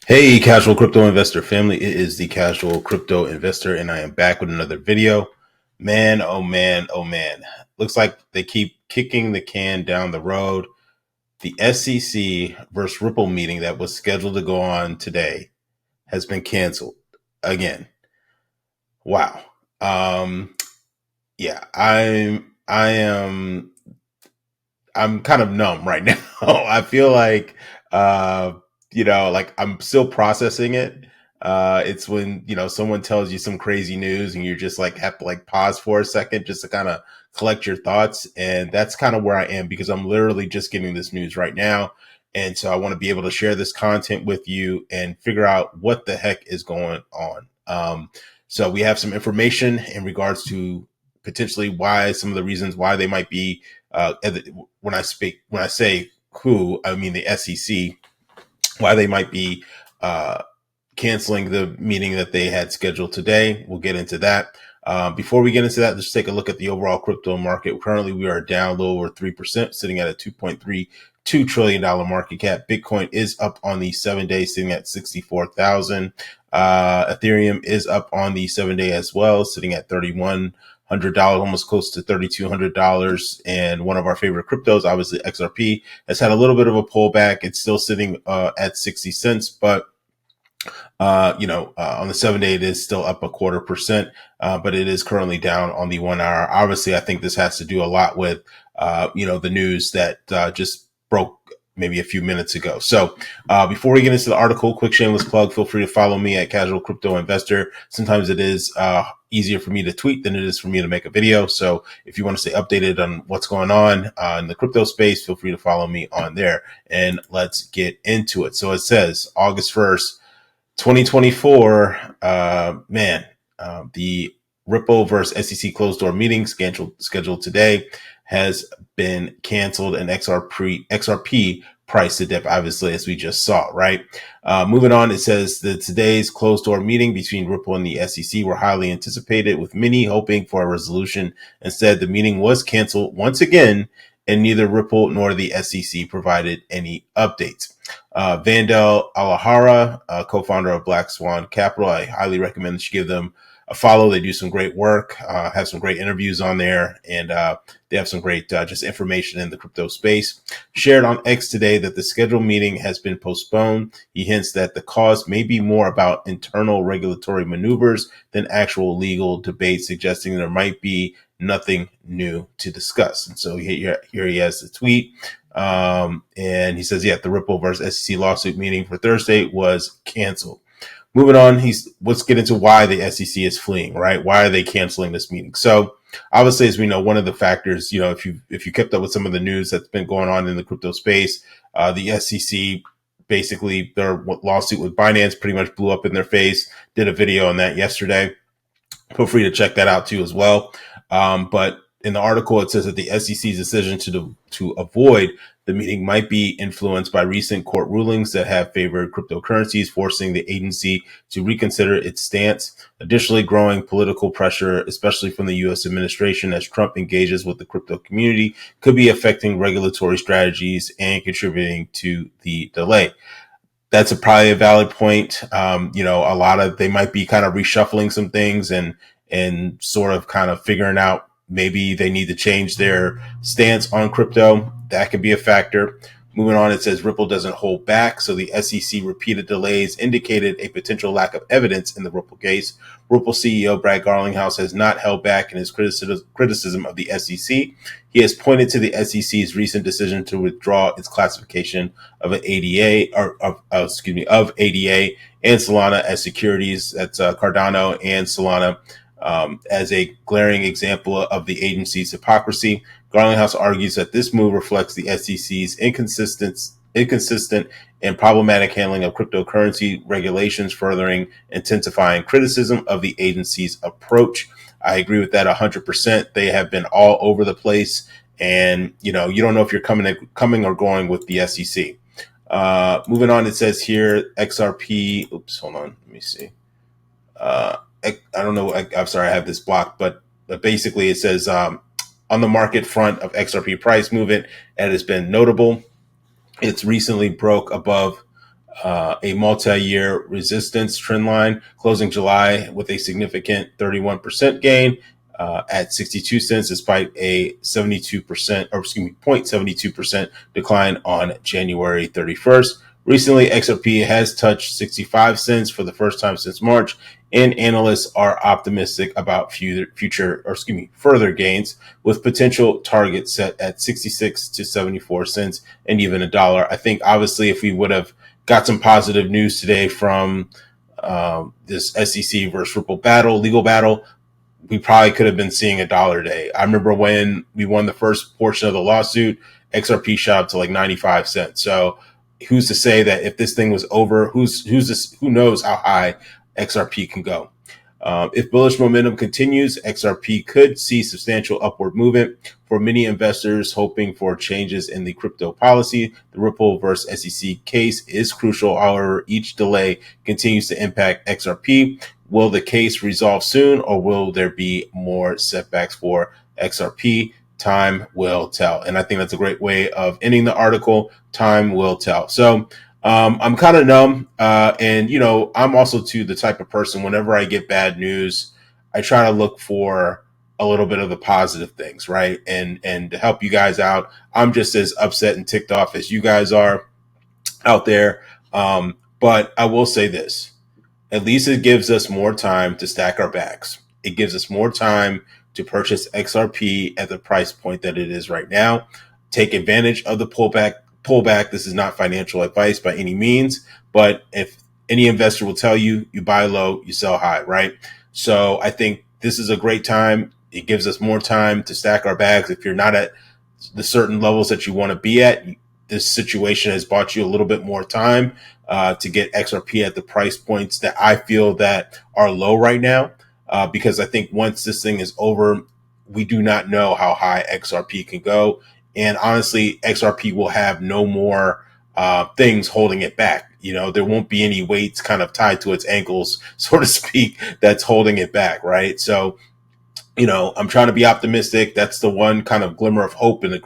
Hey, casual crypto investor family. It is the casual crypto investor, and I am back with another video. Man, oh man, oh man. Looks like they keep kicking the can down the road. The SEC versus Ripple meeting that was scheduled to go on today has been canceled again. Wow. Um, yeah, I'm kind of numb right now. I feel like, uh, like I'm still processing it. It's when, someone tells you some crazy news and you just like have to like pause for a second just to kind of collect your thoughts. And that's kind of where I am because I'm literally just getting this news right now. And so I want to be able to share this content with you and figure out what the heck is going on. So we have some information in regards to potentially why some of the reasons why they might be when I say who, I mean the SEC, why they might be uh, canceling the meeting that they had scheduled today. We'll get into that. Before we get into that, let's take a look at the overall crypto market. Currently, we are down a little over 3%, sitting at a $2.32 trillion market cap. Bitcoin is up on the 7 day, sitting at 64,000. Ethereum is up on the 7 day as well, sitting at $3,100, almost close to $3,200. And one of our favorite cryptos, obviously XRP, has had a little bit of a pullback. It's still sitting at 60 cents, but on the 7 day, it is still up 0.25%, but it is currently down on the 1 hour. Obviously, I think this has to do a lot with, the news that just broke maybe a few minutes ago. So before we get into the article, quick shameless plug, feel free to follow me at Casual Crypto Investor. Sometimes it is easier for me to tweet than it is for me to make a video. So if you want to stay updated on what's going on in the crypto space, feel free to follow me on there. And let's get into it. So it says August 1st, 2024, the Ripple versus SEC closed door meeting scheduled today has been canceled, and XRP price to dip, obviously, as we just saw, right? Moving on, it says that today's closed door meeting between Ripple and the SEC were highly anticipated, with many hoping for a resolution. Instead, the meeting was canceled once again, and neither Ripple nor the SEC provided any updates. Vandal Alahara, co-founder of Black Swan Capital. I highly recommend that you give them a follow. They do some great work, have some great interviews on there, and they have some great just information in the crypto space. Shared on X today that the scheduled meeting has been postponed. He hints that the cause may be more about internal regulatory maneuvers than actual legal debate, suggesting there might be nothing new to discuss. And so here he has the tweet. And he says, the Ripple versus SEC lawsuit meeting for Thursday was canceled. Moving on, let's get into why the SEC is fleeing, right? Why are they canceling this meeting? So obviously, as we know, one of the factors, if you kept up with some of the news that's been going on in the crypto space, the SEC basically their lawsuit with Binance pretty much blew up in their face. Did a video on that yesterday. Feel free to check that out too as well. But in the article, it says that the SEC's decision to avoid the meeting might be influenced by recent court rulings that have favored cryptocurrencies, forcing the agency to reconsider its stance. Additionally, growing political pressure, especially from the U.S. administration as Trump engages with the crypto community, could be affecting regulatory strategies and contributing to the delay. That's probably a valid point. They might be kind of reshuffling some things and sort of kind of figuring out maybe they need to change their stance on crypto. That could be a factor. Moving on, it says Ripple doesn't hold back. So the SEC repeated delays indicated a potential lack of evidence in the Ripple case. Ripple CEO Brad Garlinghouse has not held back in his criticism of the SEC. He has pointed to the SEC's recent decision to withdraw its classification of an ADA of ADA and Solana as securities. That's Cardano and Solana as a glaring example of the agency's hypocrisy. Garlinghouse argues that this move reflects the SEC's inconsistent and problematic handling of cryptocurrency regulations, furthering intensifying criticism of the agency's approach. I agree with that 100%. They have been all over the place, and you don't know if you're coming or going with the SEC. Moving on, it says here XRP. Oops, hold on. Let me see. I don't know. I'm sorry, I have this blocked, but basically it says on the market front of XRP price movement, it has been notable. It's recently broke above a multi-year resistance trend line, closing July with a significant 31% gain at 62 cents, despite a 72% or excuse me 0.72% decline on January 31st. Recently, XRP has touched 65 cents for the first time since March, and analysts are optimistic about further gains, with potential targets set at 66 to 74 cents and even $1. I think obviously if we would have got some positive news today from this SEC versus Ripple legal battle, we probably could have been seeing $1 a day. I remember when we won the first portion of the lawsuit, XRP shot up to like 95 cents. So who's to say that if this thing was over, who knows how high XRP can go? If bullish momentum continues, XRP could see substantial upward movement. For many investors hoping for changes in the crypto policy, the Ripple versus SEC case is crucial. However, each delay continues to impact XRP. Will the case resolve soon, or will there be more setbacks for XRP? Time will tell. And I think that's a great way of ending the article. Time will tell. So I'm kind of numb. And, you know, I'm also too the type of person, whenever I get bad news, I try to look for a little bit of the positive things, right? And to help you guys out, I'm just as upset and ticked off as you guys are out there. But I will say this, at least it gives us more time to stack our bags. It gives us more time to purchase XRP at the price point that it is right now. Take advantage of the pullback. This is not financial advice by any means, but if any investor will tell you, you buy low, you sell high, right? So I think this is a great time. It gives us more time to stack our bags. If you're not at the certain levels that you want to be at, this situation has bought you a little bit more time to get XRP at the price points that I feel that are low right now. Because I think once this thing is over, we do not know how high XRP can go. And honestly, XRP will have no more things holding it back. You know, there won't be any weights kind of tied to its ankles, so to speak, that's holding it back, right? So, you know, I'm trying to be optimistic. That's the one kind of glimmer of hope and the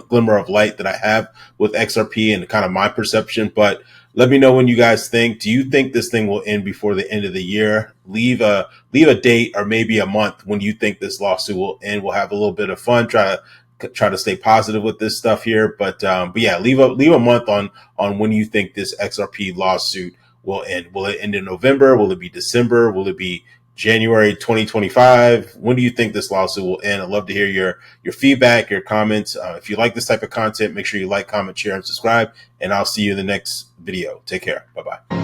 glimmer of light that I have with XRP and kind of my perception. But let me know when you guys think. Do you think this thing will end before the end of the year? Leave a date or maybe a month when you think this lawsuit will end. We'll have a little bit of fun. Try to stay positive with this stuff here. But yeah, leave a month on when you think this XRP lawsuit will end. Will it end in November? Will it be December? Will it be January 2025? When do you think this lawsuit will end? I'd love to hear your feedback, your comments. If you like this type of content, make sure you like, comment, share, and subscribe. And I'll see you in the next video. Take care. Bye-bye.